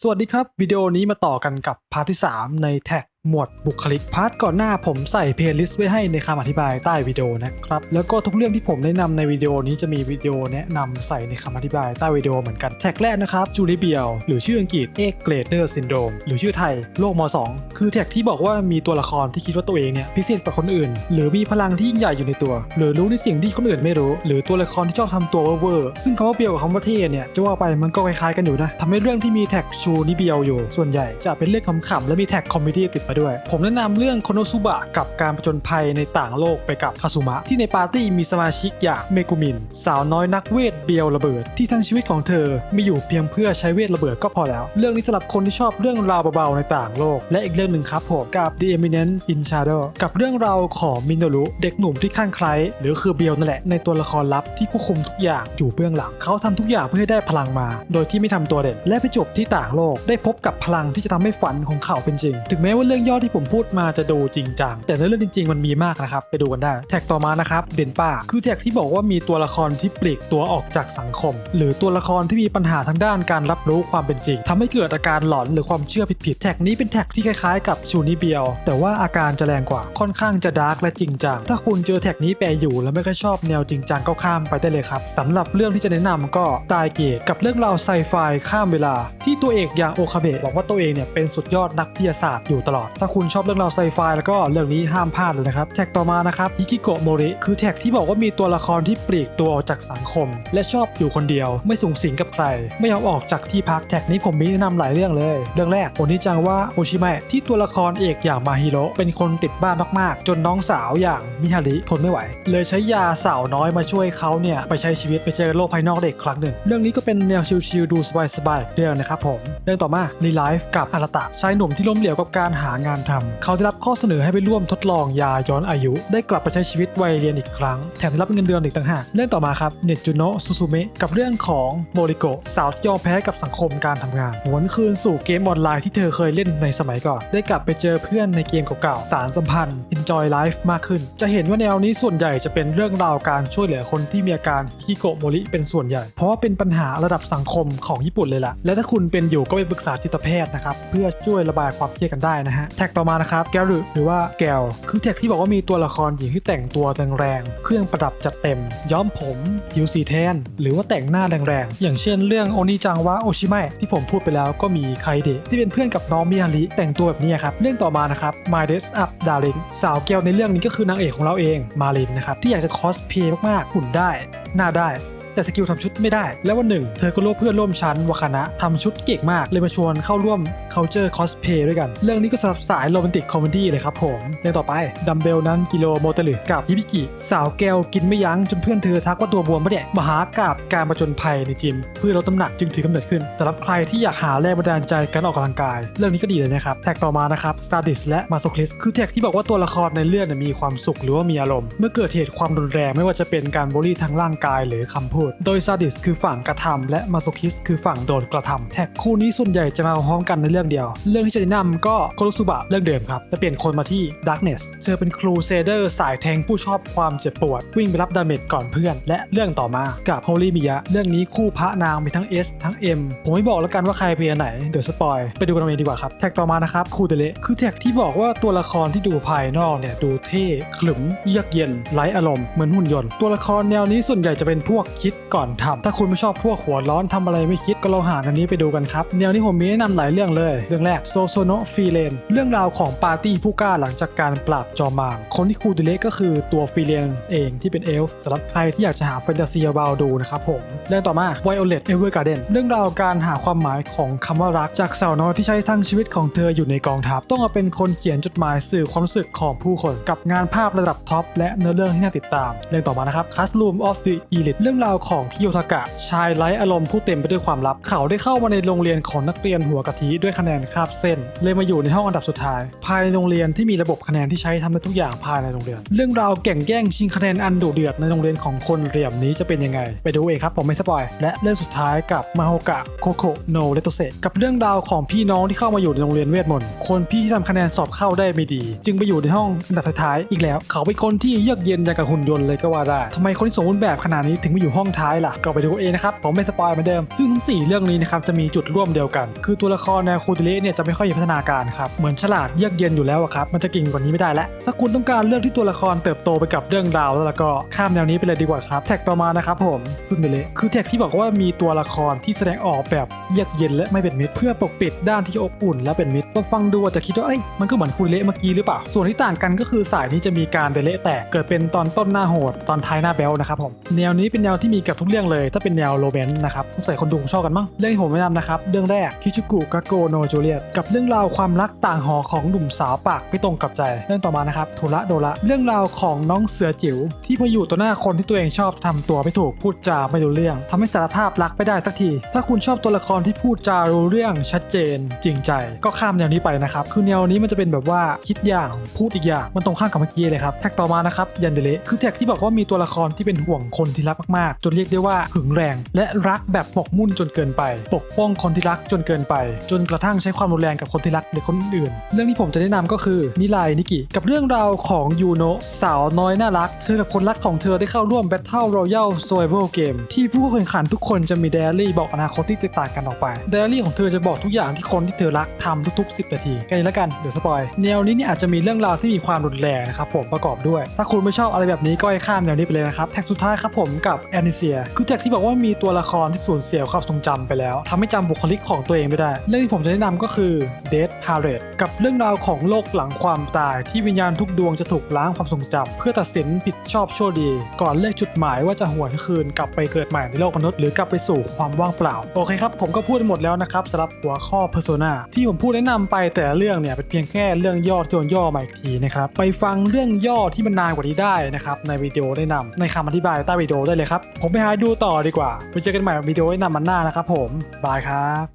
สวัสดีครับวิดีโอนี้มาต่อกันกับพาร์ทที่3ในแท็กหมวดบุคลิกพาร์ทก่อนหน้าผมใส่เพลย์ลิสต์ไว้ให้ในคำอธิบายใต้วิดีโอนะครับแล้วก็ทุกเรื่องที่ผมแนะนำในวิดีโอนี้จะมีวิดีโอแนะนำใส่ในคำอธิบายใต้วิดีโอเหมือนกันแท็กแรกนะครับจูริเบียลหรือชื่ออังกฤษเอ็กเกรเดอร์ซินโดรมหรือชื่อไทยโรคม2คือแท็กที่บอกว่ามีตัวละครที่คิดว่าตัวเองเนี่ยพิเศษกว่าคนอื่นหรือมีพลังที่ยิ่งใหญ่อยู่ในตัวหรือรู้ในสิ่งที่คนอื่นไม่รู้หรือตัวละครที่ชอบทำตัวเวอร์ซึ่งคำว่าเบียวกับคำว่าเท่เนี่ยจะว่าไปมันก็คล้ายๆกันอยู่นะทำให้เรื่องที่มีแท็กชูนิเบียวอยู่ส่วนใหญ่จะเป็นเรื่องขำๆและมีแท็กคอมเมดี้ติดมาด้วยผมแนะนำเรื่องโคโนซุบะกับการผจญภัยในต่างโลกไปกับคาซุมะที่ในปาร์ตี้มีสมาชิกอย่างเมกุมินสาวน้อยนักเวทเบียวระเบิดที่ทั้งชีวิตของเธอมีอยู่เพียงเพื่อใช้เวทระเบิดก็พอแล้วเรื่องนี้สำหรับคนที่ชอบเรื่องราวเบาๆในต่างโลกและอีกเรื่องหนึ่งครับผมกับ The Eminence in Shadow กับเรื่องราวของมินโนรุเด็กหนุ่มที่คลั่งไคล้หรือคือเบียวนั่นแหละในตัวละครลับที่ควบคุมทุกอย่างอยู่เบื้องหลังเขาทำทุกอย่างเพื่อให้ได้พลังมาโดยที่ไม่ทำตัวเด่นและไปจบที่ต่างโลกได้พบกับพลังที่จะทำให้ฝันของเขาเป็นจริงถึงแม้ว่าเรื่องย่อที่ผมพูดมาจะดูจริงจังแต่ในเรื่องจริงๆมันมีมากนะครับไปดูกันได้แท็กต่อมานะครับเด่นป้าคือแท็กที่บอกว่ามีตัวละครที่ปลีกตัวออกจากสังคมหรือตัวละครที่มีปัญหาทางด้านการรับรู้ความเป็นจริงทำให้เกิดอาการหลอนหรือความเชื่อผิดๆแท็กนี้เป็นแท็กที่คล้ายๆกับชูนิเบียวแต่ว่าอาการจะแรงกว่าค่อนข้างจะดาร์กและจริงจังถ้าคุณเจอแท็กนี้แปลอยู่แล้วไม่ค่อยชอบแนวจริงจังก็ข้ามไปได้เลยครับสำหรับเรื่องที่จะแนะนำก็ตายเกตกับเรื่องราวไซไฟข้ามเวลาที่ตัวเอกอย่างโอคาเบะบอกว่าตัวเองเนี่ยเป็นสุดยอดนักวิทยาศาสตร์อยู่ตลอดถ้าคุณชอบเรื่องราวไซไฟแล้วก็เรื่องนี้ห้ามพลาดเลยนะครับแท็กต่อมานะครับฮิกิโกะโมริคือแท็กที่บอกว่ามีตัวละครที่ปลีกตัวออกจากสังคมและชอบอยู่คนเดียวไม่สุงสิงกับใครไม่ยอมออกจากที่พักแท็กนี้ผมมีแนะนำหลายเรื่องเลยเรื่องแรกโอนิจังว่าโอชิเมะที่ตัวละครเอกอย่างมาฮิโร่เป็นคนติดบ้านมากๆจนน้องสาวอย่างมิฮาริทนไม่ไหวเลยใช้ยาสาวน้อยมาช่วยเขาเนี่ยไปใช้ชีวิตไปเจอโลกภายนอกได้อีกครั้งหนึ่งเรื่องนี้ก็เป็นแนวชิลๆดูสบายๆเรื่องนะครับผมเรื่องต่อมาในไลฟ์กับอาราตะชายหนุ่มที่ล้มเหลวกับการหางานทำเขาได้รับข้อเสนอให้ไปร่วมทดลองยาย้อนอายุได้กลับไปใช้ชีวิตวัยเรียนอีกครั้งแถมได้รับเงินเดือนอีกต่างหากเรื่องต่อมาครับเนจุโนะซูซูเมะกับเรื่องของโมริโกะสาวที่ยอมแพ้กับสังคมการทำงานหวนคืนสู่เกมออนไลน์ที่เธอเคยเล่นในสมัยก่อนได้กลับไปเจอเพื่อนในเกมเก่าๆสารสัมพันธ์ Enjoy Life มากขึ้นจะเห็นว่าแนวนี้ส่วนใหญ่จะเป็นเรื่องราวการช่วยเหลือคนที่มีอาการฮิโกโมริเป็นส่วนใหญ่เพราะว่าเป็นปัญหาระดับสังคมของญี่ปุ่นเลยล่ะและถ้าคุณเป็นอยู่ก็ไปปรึกษาจิตแพทย์นะครับเพื่อช่วยระบายความเครียดกันได้นะฮะแท็กต่อมานะครับแกรุหรือว่าแกลคือแท็กที่บอกว่ามีตัวละครหญิงที่แต่งตัวแรงๆเครื่องประดับจัดเต็มย้อมผมผิวสีแทนหรือว่าแต่งหน้าแรงๆอย่างเช่นเรื่องโอนิจังวะโอชิเมะที่ผมพูดไปแล้วก็มีไคเดะที่เป็นเพื่อนกับน้องมิฮาริแต่งตัวแบบนี้ครับเรื่องต่อมานะครับ My Dress Up Darling สาวแก้วในเรื่องนี้ก็คือนางเอกของเราเองมารินนะครับที่อยากจะคอสเพลย์มากๆหุ่นได้หน้าได้แต่สกิลทำชุดไม่ได้แล้ววันหนึ่งเธอก็ร่วมเพื่อนร่วมชั้นวาคานะทำชุดเก่งมากเลยมาชวนเข้าร่วม culture cosplay ด้วยกันเรื่องนี้ก็สายโรแมนติกคอมเมดี้เลยครับผมเรื่องต่อไปดัมเบลนั้นกิโลโมเตลึกับฮิบิกิสาวแก้วกินไม่ยั้งจนเพื่อนเธอทักว่าตัวบวมปะเนี่ยมหากาพย์การผจญภัยในจิมเพื่อลดน้ำหนักจึงถือกำเนิดขึ้นสำหรับใครที่อยากหาแรงบันดาลใจการออกกำลังกายเรื่องนี้ก็ดีเลยนะครับแท็กต่อมานะครับซาดิสและมาโซคลิสคือแท็กที่บอกว่าตัวละครในเรื่องมีความสุขหรือว่ามีอารมณ์เมื่อเกิดเหตุความรุนแรงไม่ว่าจะเป็นการบูลลี่ทางร่างกายหรือคำพูดโดยซาดิสคือฝั่งกระทำและมาโซคิสคือฝั่งโดนกระทำแท็กคู่นี้ส่วนใหญ่จะมาพร้อมกันในเรื่องเดียวเรื่องที่จะแนะนำก็โคโรซุบะเรื่องเดิมครับแต่เปลี่ยนคนมาที่ดาร์กเนสเธอเป็นครูเซเดอร์สายแทงผู้ชอบความเจ็บปวดวิ่งไปรับดาเมจก่อนเพื่อนและเรื่องต่อมากับโฮลี่มิยะเรื่องนี้คู่พระนางมีทั้ง S ทั้ง M ผมไม่บอกแล้วกันว่าใครเป็นอันไหนเดี๋ยวสปอยไปดูกันเองดีกว่าครับแท็กต่อมานะครับคูเดเลคือแท็กที่บอกว่าตัวละครที่ดูภายนอกเนี่ยดูเท่ขรึมเยือกเย็นไร้อารมณ์เหมือนหุ่นยนต์ตัวละครแนวนี้ส่วนใหญ่จะเป็นพวกคิดก่อนทำถ้าคุณไม่ชอบพวกหัวร้อนทำอะไรไม่คิดก็ลองหาอันนี้ไปดูกันครับแนวนี้ผมมีแนะนำหลายเรื่องเลยเรื่องแรกโซโซโนะฟีเลนเรื่องราวของปาร์ตี้ผู้กล้าหลังจากการปราบจอมมารคนที่คูเดเลก็คือตัวฟีเลนเองที่เป็นเอลฟ์สำหรับใครที่อยากจะหาแฟนตาซีเบาๆดูนะครับผมเรื่องต่อมา Violet Evergarden เรื่องราวการหาความหมายของคำว่ารักจากสาวน้อยที่ใช้ทั้งชีวิตของเธออยู่ในกองทัพต้องมาเป็นคนเขียนจดหมายสื่อความรู้สึกของผู้คนกับงานภาพระดับท็อปและเนื้อเรื่องที่น่าติดตามเรื่องต่อมานะครับ Classroom of the Elite เรื่องราวของคิโยทากะชายไร้อารมณ์ผู้เต็มไปด้วยความลับเขาได้เข้ามาในโรงเรียนของนักเรียนหัวกะทิด้วยคะแนนคาบเส้นเลยมาอยู่ในห้องอันดับสุดท้ายภายในโรงเรียนที่มีระบบคะแนนที่ใช้ทำได้ทุกอย่างภายในโรงเรียนเรื่องราวแข่งแย่งชิงคะแนนอันดุเดือดในโรงเรียนของคนเหลี่ยมนี้จะเป็นยังไงไปดูเองครับผมไม่สปอยและเรื่องสุดท้ายกับมาโฮกะโคโคโนเรโตเซกับเรื่องราวของพี่น้องที่เข้ามาอยู่ในโรงเรียนเวทมนต์คนพี่ที่ทำคะแนนสอบเข้าได้ไม่ดีจึงไปอยู่ในห้องอันดับท้ายอีกแล้วเขาเป็นคนที่เยือกเย็นอย่างกับหุ่นยนต์เลยก็ว่าได้ทำไมคนที่สมบูรณ์แบบขนาดนี้ถึงมาอยู่ห้อง ท้ายล่ะก็ไปดูเองนะครับผมไม่สปอยเหมือนเดิมซึ่งทั้ง4เรื่องนี้นะครับจะมีจุดร่วมเดียวกันคือตัวละครแนวคูติเละเนี่ยจะไม่ค่อยมีพัฒนาการครับเหมือนฉลาดเยือกเย็นอยู่แล้วครับมันจะเก่งกว่านี้ไม่ได้แล้วถ้าคุณต้องการเรื่องที่ตัวละครเติบโตไปกับเรื่องราวแล้วก็ข้ามแนวนี้ไปเลยดีกว่าครับแท็กต่อมานะครับผมซุนเดเละคือแท็กที่บอกว่ามีตัวละครที่แสดงออกแบบเยือกเย็นและไม่เป็นมิตรเพื่อปกปิดด้านที่อบอุ่นและเป็นมิตรก็ฟังดูอาจจะคิดว่ามันก็เหมือนคูติเละเมื่อกี้หรือเปล่าส่วนที่ต่างกันก็คือสายนี้จะมีการเดเละแตกเกิดเป็นตอนต้นหน้าโหดตอนท้ายหน้าแบลนะครับผมแนวนี้เป็นแนวที่มีกับทุกเรื่องเลยถ้าเป็นแนวโรแมนต์นะครับสงสัยคนดูชอบกันมั้งเรื่องที่ผมแนะนำนะครับเรื่องแรกคิชุกุกาโกโนจูเลียตกับเรื่องราวความรักต่างหอของหนุ่มสาวปากไม่ตรงกับใจเรื่องต่อมานะครับโทระโดระเรื่องราวของน้องเสือจิ๋วที่พออยู่ต่อหน้าคนที่ตัวเองชอบทำตัวไม่ถูกพูดจาไม่รู้เรื่องทำให้สารภาพรักไม่ได้สักทีถ้าคุณชอบตัวละครที่พูดจารู้เรื่องชัดเจนจริงใจก็ข้ามแนวนี้ไปนะครับคือแนวนี้มันจะเป็นแบบว่าคิดอย่างพูดอีกอย่างมันตรงข้ามกับเมื่อกี้เลยครับแท็กต่อมานะครับยันเดเละคือแท็กที่บอกว่ามีตัวละครที่เป็นห่วงคนที่รักมากๆจนเรียกได้ว่าหึงแรงและรักแบบหมกมุ่นจนเกินไปปกป้องคนที่รักจนเกินไปจนกระทั่งใช้ความรุนแรงกับคนที่รักหรือคนอื่นเรื่องที่ผมจะแนะนำก็คือนิไลนิกิกับเรื่องราวของยูโนะสาวน้อยน่ารักเธอกับคนรักของเธอได้เข้าร่วม Battle Royale Survival Game ที่ผู้แข่งขันทุกคนจะมีไดอารี่บอกอนาคตที่แตกต่างกันออกไปไดอารี่ของเธอจะบอกทุกอย่างที่คนที่เธอรักทำทุกๆ10 นาทีกันแล้วกันเดี๋ยวสปอยแนวนี้เนี่ยอาจจะมีเรื่องราวที่มีความรุนแรงนะครับผมประกอบด้วยถ้าคุณไม่ชอบอะไรแบบนี้ก็ให้ข้ามแนวนี้ไปเลยนะครับแท็กสุดท้ายครับผมกับแอนิเซียคือแท็กที่บอกว่ามีตัวละครที่สูญเสียความทรงจำไปแล้วทำให้จำบุคลิกของตัวเองไม่ได้เรื่องที่ผมจะแนะนำก็คือ Death Parade กับเรื่องราวของโลกหลังความตายที่วิญญาณทุกดวงจะถูกล้างความทรงจำเพื่อตัดสินผิดชอบชั่วดีก่อนเลือกจุดหมายว่าจะหวนคืนกลับไปเกิดใหม่ในโลกมนุษย์หรือกลับไปสู่ความว่างเปล่าโอเคครับผมก็พูดหมดแล้วนะครับสำหรับหัวข้อ Persona ที่ผมพูดแนะนำไปแต่ละเรื่องเนี่ยเป็นเพียงแค่เรื่องย่อที่โดนย่อมาอีกทีนะครับไปฟังเรื่องย่อที่มันนานกว่านี้ได้นะครับในวิดีโอแนะนำในคำอธิบายใต้วิดีโอได้เลยครับผมไปหาดูต่อดีกว่าไปเจอกันใหม่วิดีโอแนะนำมันหน้านะครับผมบายครับ